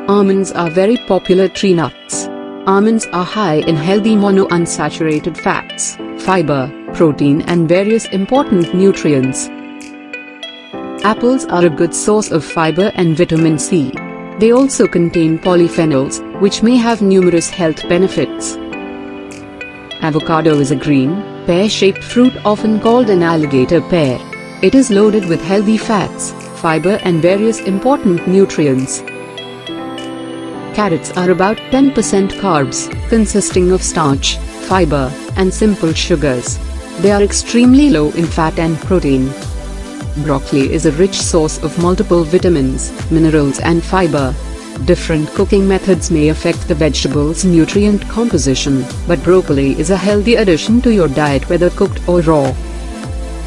Almonds are very popular tree nuts. Almonds are high in healthy monounsaturated fats, fiber, protein and various important nutrients. Apples are a good source of fiber and vitamin C. They also contain polyphenols, which may have numerous health benefits. Avocado is a green, pear-shaped fruit often called an alligator pear. It is loaded with healthy fats, fiber and various important nutrients. Carrots are about 10% carbs, consisting of starch, fiber, and simple sugars. They are extremely low in fat and protein. Broccoli is a rich source of multiple vitamins, minerals and fiber. Different cooking methods may affect the vegetable's nutrient composition, but broccoli is a healthy addition to your diet whether cooked or raw.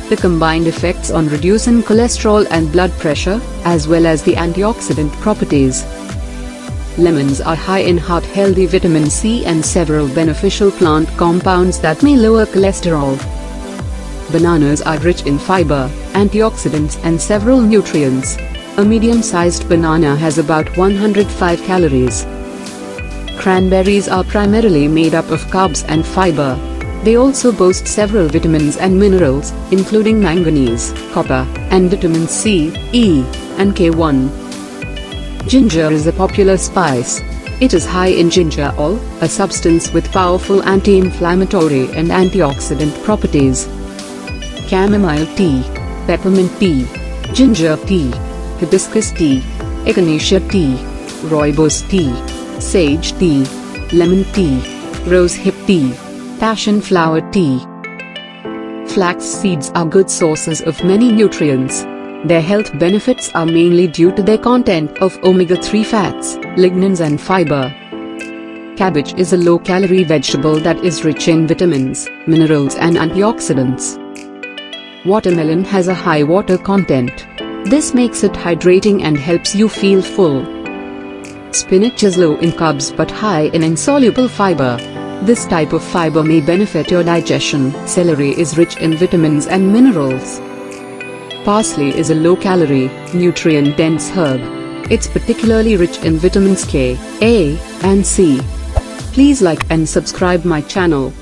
The combined effects on reducing cholesterol and blood pressure, as well as the antioxidant properties. Lemons are high in heart-healthy vitamin C and several beneficial plant compounds that may lower cholesterol. Bananas are rich in fiber, antioxidants and several nutrients. A medium-sized banana has about 105 calories. Cranberries are primarily made up of carbs and fiber. They also boast several vitamins and minerals, including manganese, copper, and vitamins C, E, and K1. Ginger is a popular spice. It is high in gingerol, a substance with powerful anti-inflammatory and antioxidant properties. Chamomile tea, peppermint tea, ginger tea, hibiscus tea, echinacea tea, rooibos tea, sage tea, lemon tea, rosehip tea, passion flower tea. Flax seeds are good sources of many nutrients. Their health benefits are mainly due to their content of omega-3 fats, lignans and fiber. Cabbage is a low-calorie vegetable that is rich in vitamins, minerals and antioxidants. Watermelon has a high water content. This makes it hydrating and helps you feel full. Spinach is low in carbs but high in insoluble fiber. This type of fiber may benefit your digestion. Celery is rich in vitamins and minerals. Parsley is a low-calorie, nutrient-dense herb. It's particularly rich in vitamins K, A, and C. Please like and subscribe my channel.